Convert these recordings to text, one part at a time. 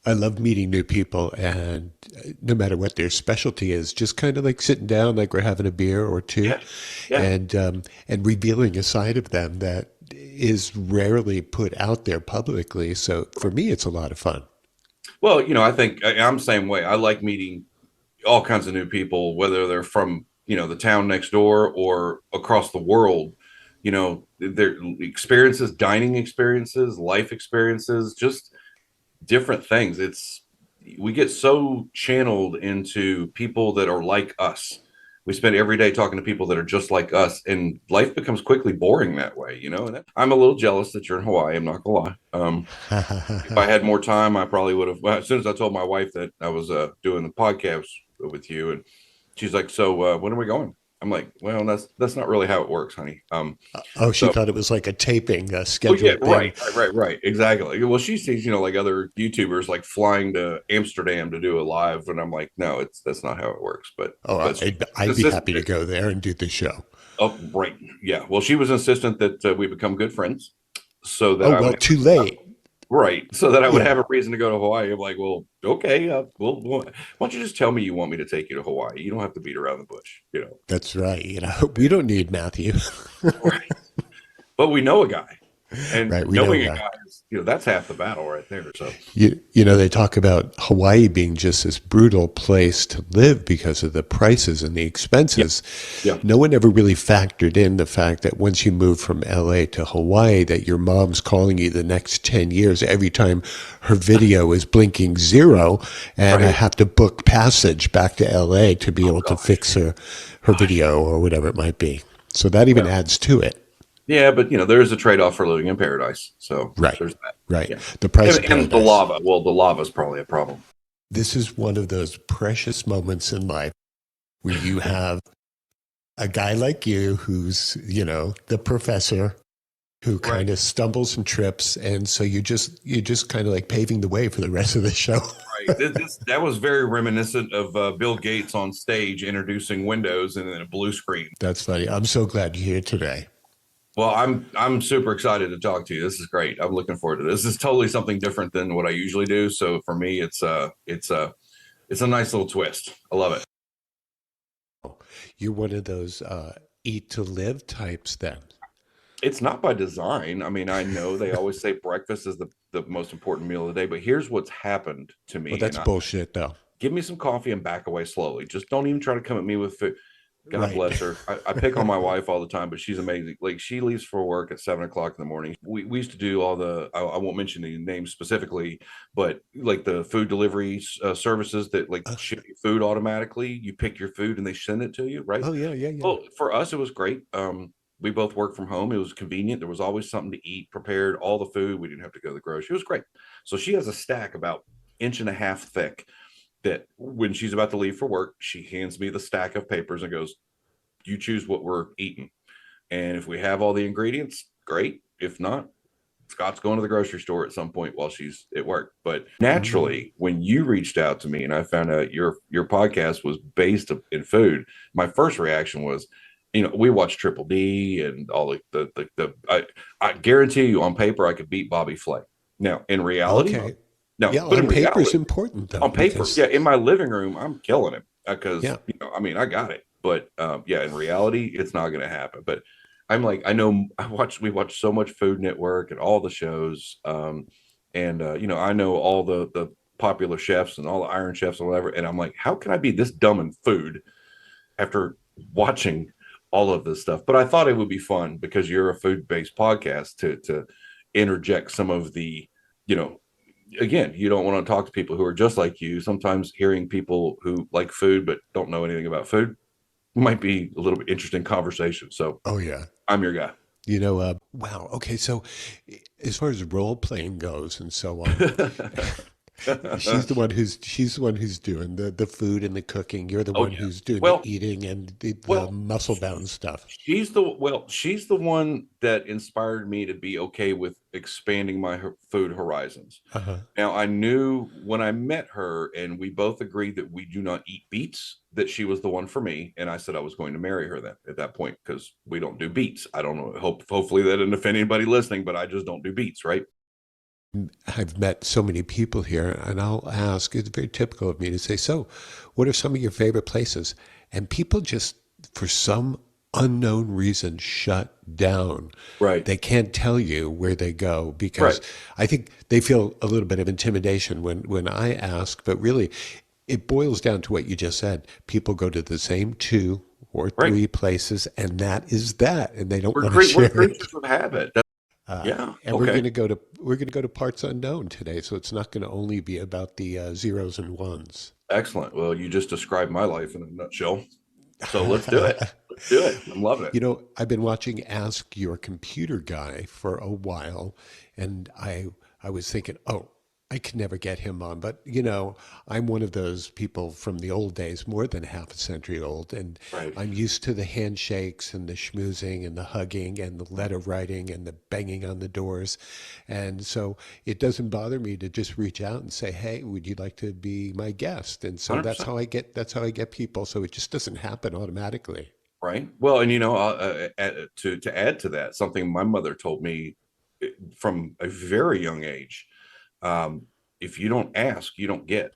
I love meeting new people, and no matter what their specialty is, just kind of like sitting down, like we're having a beer or two, Yeah. Yeah. and revealing a side of them that is rarely put out there publicly. So for me, it's a lot of fun. Well, I think I'm the same way. I like meeting all kinds of new people, whether they're from, the town next door or across the world. Their experiences, dining experiences, life experiences, just different things. We get so channeled into people that are like us. We spend every day talking to people that are just like us, and life becomes quickly boring that way. And I'm a little jealous that you're in Hawaii. I'm not gonna lie. If I had more time, I probably would have. Well, as soon as I told my wife that I was doing the podcast with you, and she's like, "So when are we going?" I'm like, "Well, that's not really how it works, honey." Oh, she So thought it was like a taping, a well, yeah, scheduled thing. right, exactly. Well, she sees, like other YouTubers like flying to Amsterdam to do a live, and I'm like, no, that's not how it works. But Oh, she's I'd be insistent. happy to go there and do the show. Oh, right, yeah. Well, she was insistent that we become good friends, so that Oh, I well, would too have late. right, so that I would Yeah, have a reason to go to Hawaii. I'm like, well, okay, why don't you just tell me you want me to take you to Hawaii? You don't have to beat around the bush. that's right. We don't need Matthew. Right. But we know a guy. And Right. We know, knowing a guy. guy is, that's half the battle right there. So They talk about Hawaii being just this brutal place to live because of the prices and the yeah, expenses. yeah. No one ever really factored in the fact that once you move from LA to Hawaii, that your mom's calling you the next 10 years every time her video is blinking zero, and I Right. have to book passage back to LA to be Oh able to gosh. fix her Gosh. video or whatever it might be. So that even Well, adds to it. yeah, but there is a trade-off for living in paradise. So Right. there's that. Right. Yeah. The price of And the paradise. lava. Well, the lava is probably a problem. This is one of those precious moments in life where you have a guy like you who's, the professor who Right. kind of stumbles and trips. And so you just kind of like paving the way for the rest of the show. Right. That was very reminiscent of Bill Gates on stage introducing Windows and then a blue screen. That's funny. I'm so glad you're here today. Well, I'm super excited to talk to you. This is great. I'm looking forward to this. This is totally something different than what I usually do. So for me, it's a nice little twist. I love it. You're one of those eat to live types then. It's not by design. I mean, I know they always say breakfast is the most important meal of the day, but here's what's happened to Well, me. that's And bullshit though. give me some coffee and back away slowly. Just don't even try to come at me with food. God Right. bless her. I pick on my wife all the time, but she's amazing. Like she leaves for work at 7 o'clock in the morning. We used to do all I won't mention the names specifically, but like the food delivery services that like Uh, ship you food automatically. You pick your food and they send it to you, right? oh, yeah, yeah, yeah. Well, for us, it was great. We both worked from home. It was convenient. There was always something to eat prepared, all the food. We didn't have to go to the grocery. It was great. So she has a stack about inch and a half thick that when she's about to leave for work, she hands me the stack of papers and goes, you choose what we're eating. And if we have all the ingredients, great. If not, Scott's going to the grocery store at some point while she's at work. But Mm. naturally, when you reached out to me and I found out your podcast was based in food, my first reaction was, we watched Triple D and all I guarantee you on paper I could beat Bobby Flay. Now in reality, Okay. no, Yeah, but on in paper is reality, important though, on paper, because, yeah, in my living room, I'm killing him because yeah. I mean, I got it, but yeah, in reality, it's not going to happen. But I'm like, I know, we watch so much Food Network and all the shows, and I know all the popular chefs and all the Iron Chefs and whatever, and I'm like, how can I be this dumb in food after watching all of this stuff? But I thought it would be fun because you're a food based podcast to interject some of the you know again, you don't want to talk to people who are just like you. Sometimes hearing people who like food but don't know anything about food might be a little bit interesting conversation. So Oh, yeah. I'm your guy. Wow. Okay. So, as far as role playing goes and so on, she's the one who's doing the food and the cooking. You're the Oh one yeah. who's doing the Well, eating and the well, muscle bound stuff. she's the one that inspired me to be okay with expanding my food horizons. Uh-huh. Now, I knew when I met her and we both agreed that we do not eat beets, that she was the one for me. And I said I was going to marry her then at that point because we don't do beets. I don't know. Hopefully that didn't offend anybody listening, but I just don't do beets, right? I've met so many people here, and I'll ask, it's very typical of me to say, so, what are some of your favorite places? And people just, for some unknown reason, shut down. Right. They can't tell you where they go because Right. I think they feel a little bit of intimidation when I ask, but really, it boils down to what you just said. People go to the same two or Right. three places, and that is that, and they don't want to We're share it. creatures of habit. Yeah. And Okay. we're gonna go to parts unknown today, so it's not going to only be about the zeros and ones. Excellent. Well, you just described my life in a nutshell. So let's do it. Let's do it. I'm loving it. You know, I've been watching Ask Your Computer Guy for a while, and I was thinking, oh, I could never get him on. But you know, I'm one of those people from the old days, more than half a century old, and Right. I'm used to the handshakes and the schmoozing and the hugging and the letter writing and the banging on the doors, and so it doesn't bother me to just reach out and say, hey, would you like to be my guest? And so 100%. that's how I get people. So it just doesn't happen automatically. Right. Well, and to add to that, something my mother told me from a very young age, um, if you don't ask, you don't get.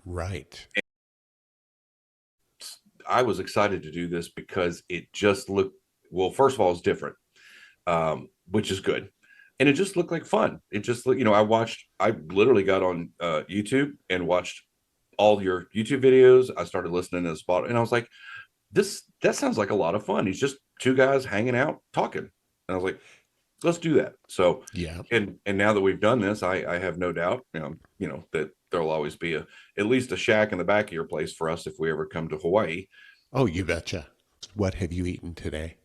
Right. I was excited to do this because it just looked, well, first of all, it's different, which is good. And it just looked like fun. It just looked, I literally got on YouTube and watched all your YouTube videos. I started listening to the spot and I was like, that sounds like a lot of fun. He's just two guys hanging out talking. And I was like, let's do that. So, Yeah. and now that we've done this, I have no doubt, that there'll always be at least a shack in the back of your place for us if we ever come to Hawaii. Oh, you betcha. What have you eaten today?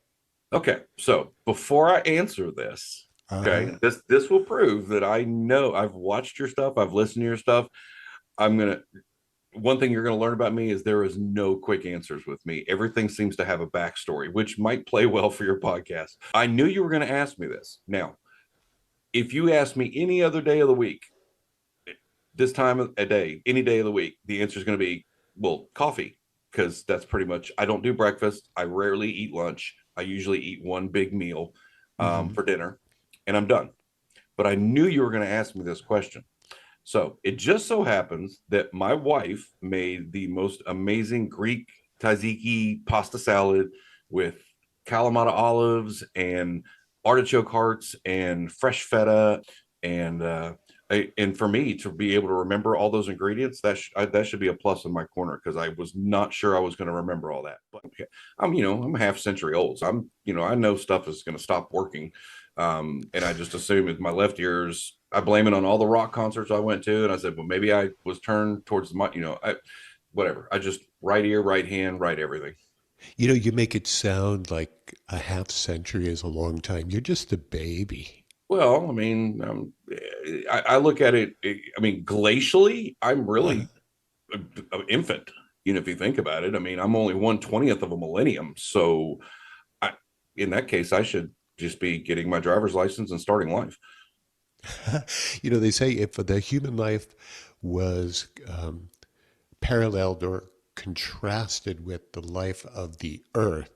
Okay, so before I answer this, okay, Uh-huh. this will prove that I know I've watched your stuff, I've listened to your stuff. I'm gonna One thing you're gonna learn about me is there is no quick answers with me. Everything seems to have a backstory, which might play well for your podcast. I knew you were gonna ask me this. Now, if you ask me any other day of the week, this time of a day, any day of the week, the answer is going to be, well, coffee, because that's pretty much, I don't do breakfast. I rarely eat lunch. I usually eat one big meal Hmm. for dinner and I'm done. But I knew you were going to ask me this question. So it just so happens that my wife made the most amazing Greek tzatziki pasta salad with Kalamata olives and artichoke hearts and fresh feta and and for me to be able to remember all those ingredients, that should be a plus in my corner because I was not sure I was going to remember all that. But I'm a half century old, so I know stuff is going to stop working, and I just assume with my left ears, I blame it on all the rock concerts I went to, and I said, well, maybe I was turned towards whatever. I just right ear, right hand, right everything. You know, you make it sound like a half century is a long time. You're just a baby. Well, I mean, I look at it. I mean, glacially, I'm Uh, really an infant. If you think about it, I mean, I'm only 1/20th of a millennium. So, I, in that case, I should just be getting my driver's license and starting life. you know, they say if the human life was paralleled or contrasted with the life of the earth,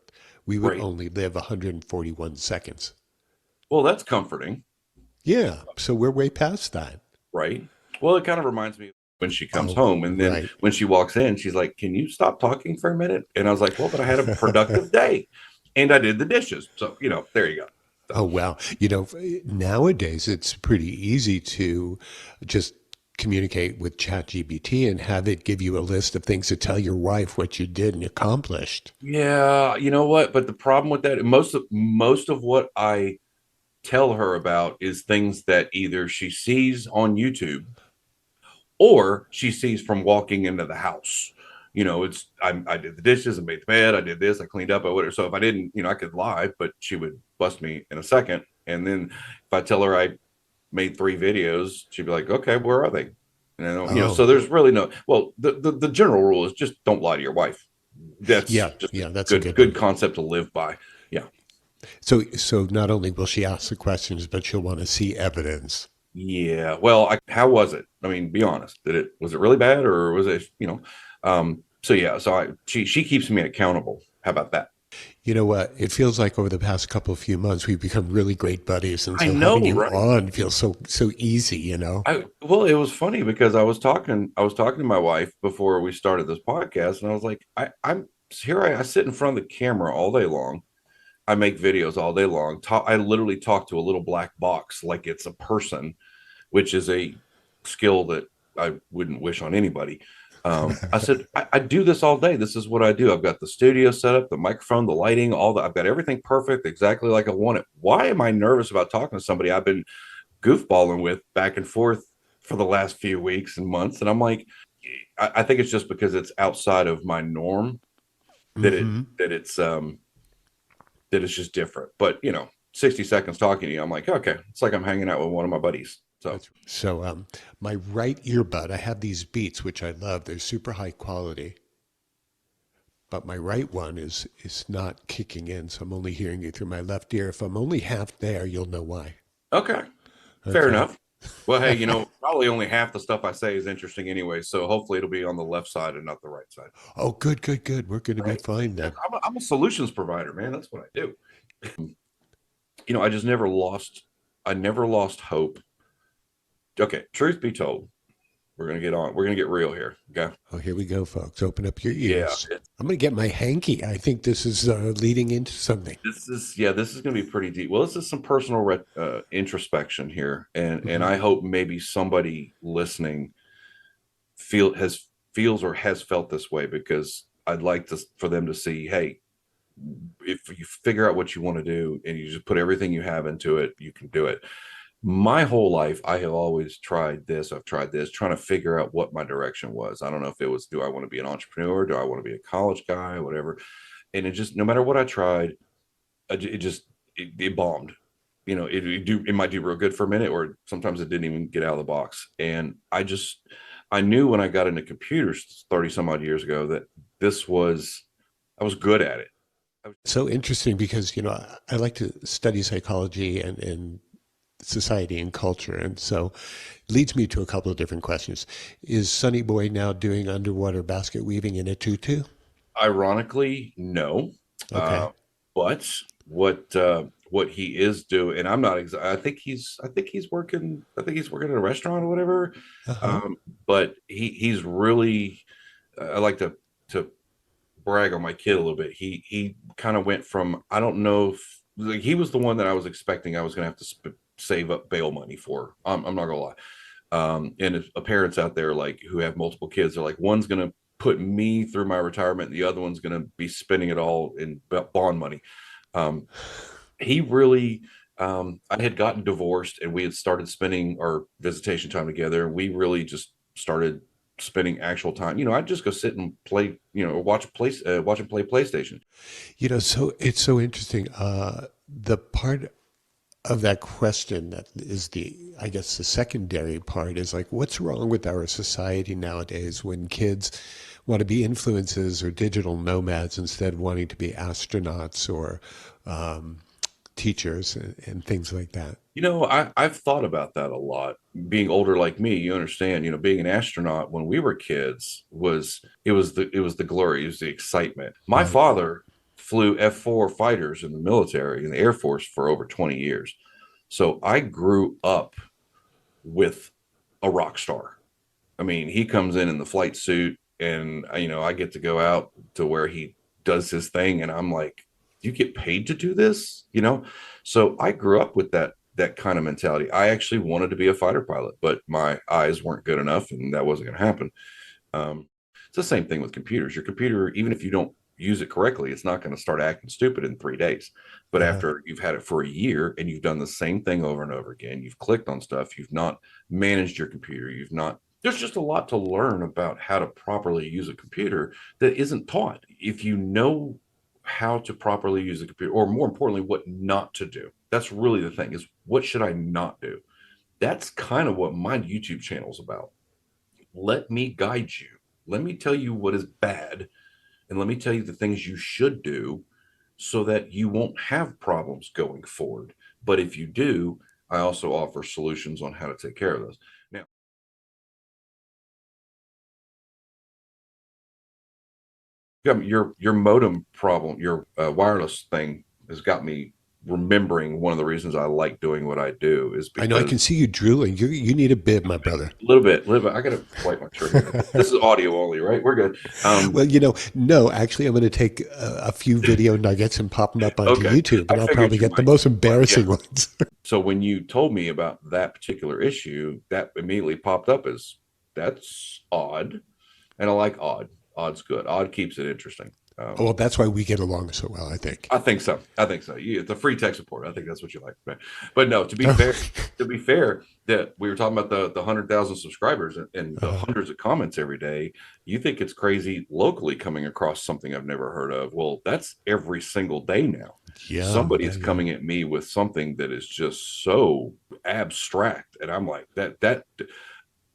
we would Right. only live 141 seconds. Well, that's comforting, Yeah. So we're way past that. right? Well, it kind of reminds me when she comes Oh, home, and then right. when she walks in, she's like, "Can you stop talking for a minute?" And I was like, "Well, but I had a productive day, and I did the dishes, so there you go." Oh, So, wow. You know, nowadays it's pretty easy to just communicate with ChatGPT and have it give you a list of things to tell your wife what you did and accomplished. yeah, you know what? But the problem with that, most of what I tell her about is things that either she sees on YouTube or she sees from walking into the house. I did the dishes, I made the bed, I did this, I cleaned up, I whatever. So if I didn't, I could lie, but she would bust me in a second. And then if I tell her I made 3 videos, she'd be like, "Okay, where are they?" And I don't, so Oh, there's really no. Well, the general rule is just don't lie to your wife. That's yeah, just a yeah, that's a good good good one. concept to live by. Yeah. So not only will she ask the questions, but she'll want to see evidence. Yeah. Well, how was it? I mean, be honest. Was it really bad or was it, so yeah, she keeps me accountable. How about that? You know what? It feels like over the past couple of few months we've become really great buddies, and I so know, having you right? on feels so easy. You know. Well, it was funny because I was talking to my wife before we started this podcast, and I was like, I'm here. I sit in front of the camera all day long. I make videos all day long. I literally talk to a little black box like it's a person, which is a skill that I wouldn't wish on anybody. I said, I do this all day. This is what I do. I've got the studio set up, the microphone, the lighting, all that. I've got everything perfect, exactly like I want it. Why am I nervous about talking to somebody I've been goofballing with back and forth for the last few weeks and months? And I'm like, I think it's just because it's outside of my norm that it Hmm. that it's that it's just different. But 60 seconds talking to you, I'm like, okay, it's like I'm hanging out with one of my buddies. So That's so. My right earbud, I have these Beats which I love. They're super high quality, but my right one is not kicking in, so I'm only hearing you through my left ear. If I'm only half there, you'll know why. okay, fair Okay. enough. Well, hey, probably only half the stuff I say is interesting anyway. So hopefully it'll be on the left side and not the right side. Oh, good, good, good. We're going to be Right? fine then. I'm a solutions provider, man. That's what I do. I just never lost. I never lost hope. Okay, truth be told, we're gonna get on. We're gonna get real here. Okay. Oh, here we go, folks. Open up your Yeah. ears. I'm going to get my hanky. I think this is leading into something. This is going to be pretty deep. Well, this is some personal introspection here, and Hmm. I hope maybe somebody listening feels or has felt this way, because I'd like for them to see, hey, if you figure out what you want to do and you just put everything you have into it, you can do it. My whole life, I have always tried this. I've tried this, trying to figure out what my direction was. I don't know if it was, do I want to be an entrepreneur? Do I want to be a college guy? Whatever. And it just, no matter what I tried, it bombed. It might do real good for a minute, or sometimes it didn't even get out of the box. And I knew when I got into computers 30 some odd years ago that this was I was good at it. So interesting because, I like to study psychology and society and culture. And so it leads me to a couple of different questions. Is Sonny Boy now doing underwater basket weaving in a tutu? Ironically, no. Okay. But what he is doing, and I'm not I think he's working at a restaurant or whatever. Uh-huh. Um, but he's really, I like to brag on my kid a little bit. He kind of went from, I don't know if, like, he was the one that I was expecting I was going to have to save up bail money for. I'm not gonna lie. And if parents out there like who have multiple kids, they're like, one's gonna put me through my retirement, and the other one's gonna be spending it all in bond money. Um, he really, I had gotten divorced, and we had started spending our visitation time together, and we really just started spending actual time. I'd just go sit and play, watch him play PlayStation. So it's so interesting. The part of that question that is I guess the secondary part is like, what's wrong with our society nowadays when kids want to be influencers or digital nomads instead of wanting to be astronauts or um, teachers and things like that? I've thought about that a lot. Being older like me, you understand, being an astronaut when we were kids it was the glory, it was the excitement. My Right. father flew F-4 fighters in the military, in the Air Force, for over 20 years. So I grew up with a rock star. I mean, he comes in the flight suit, and I get to go out to where he does his thing, and I'm like, you get paid to do this, So I grew up with that kind of mentality. I actually wanted to be a fighter pilot, but my eyes weren't good enough, and that wasn't going to happen. It's the same thing with computers. Your computer, even if you don't use it correctly, it's not going to start acting stupid in 3 days. But Uh-huh. after you've had it for a year and you've done the same thing over and over again, you've clicked on stuff, you've not managed your computer, you've not, there's just a lot to learn about how to properly use a computer that isn't taught. If you know how to properly use a computer, or more importantly, what not to do, that's really the thing, is what should I not do? That's kind of what my YouTube channel is about. Let me guide you. Let me tell you what is bad, and let me tell you the things you should do so that you won't have problems going forward. But if you do, I also offer solutions on how to take care of those. Now, Yeah, your modem problem, your wireless thing has got me remembering one of the reasons I like doing what I do is I know I because can see you drooling. You need a bib, my brother. a little bit. I gotta wipe my shirt here. This is audio only, right? We're good. Well, no, actually, I'm going to take a few video nuggets and pop them up onto Okay. YouTube, I and I'll figured probably you get the might. most But yeah. embarrassing ones. So when you told me about that particular issue, that immediately popped up as that's odd, and I like odd. Odd's good. Odd keeps it interesting. Oh, well, that's why we get along so well, I think. I think so. I think so. It's a free tech support. I think that's what you like. But no, to be fair, that we were talking about the 100,000 subscribers and the hundreds of comments every day. You think it's crazy locally coming across something I've never heard of? Well, that's every single day now. Yeah, yeah, Somebody's yeah. coming at me with something that is just so abstract, and I'm like, that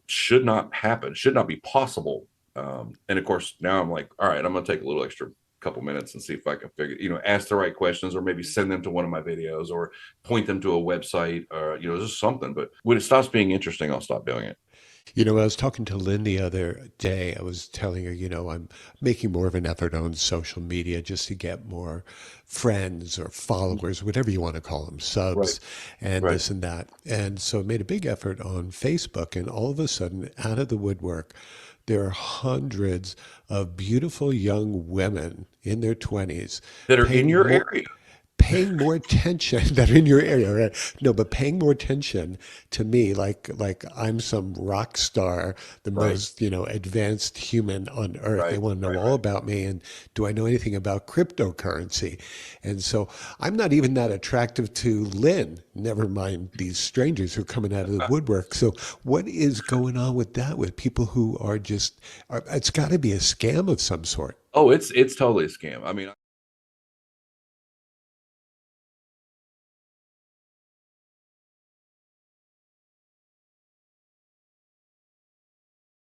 should not happen. Should not be possible. And of course, now I'm like, all right, I'm going to take a little extra couple minutes and see if I can figure, ask the right questions, or maybe send them to one of my videos, or point them to a website, or just something. But when it stops being interesting, I'll stop doing it. When I was talking to Lynn the other day, I was telling her, I'm making more of an effort on social media just to get more friends or followers, whatever you want to call them, Right, subs and right. this and that. And so I made a big effort on Facebook, and all of a sudden, out of the woodwork, there are hundreds of beautiful young women in their 20s That are in paying your more area. paying more attention that are in your area, right? No, but paying more attention to me, like I'm some rock star, the Right, most advanced human on earth. They right, want to know right, all right. about me, and do I know anything about cryptocurrency? And so I'm not even that attractive to Lynn. Never mind these strangers who are coming out of the woodwork. So what is going on with that? With people who are just, it's got to be a scam of some sort. Oh, it's totally a scam. I mean,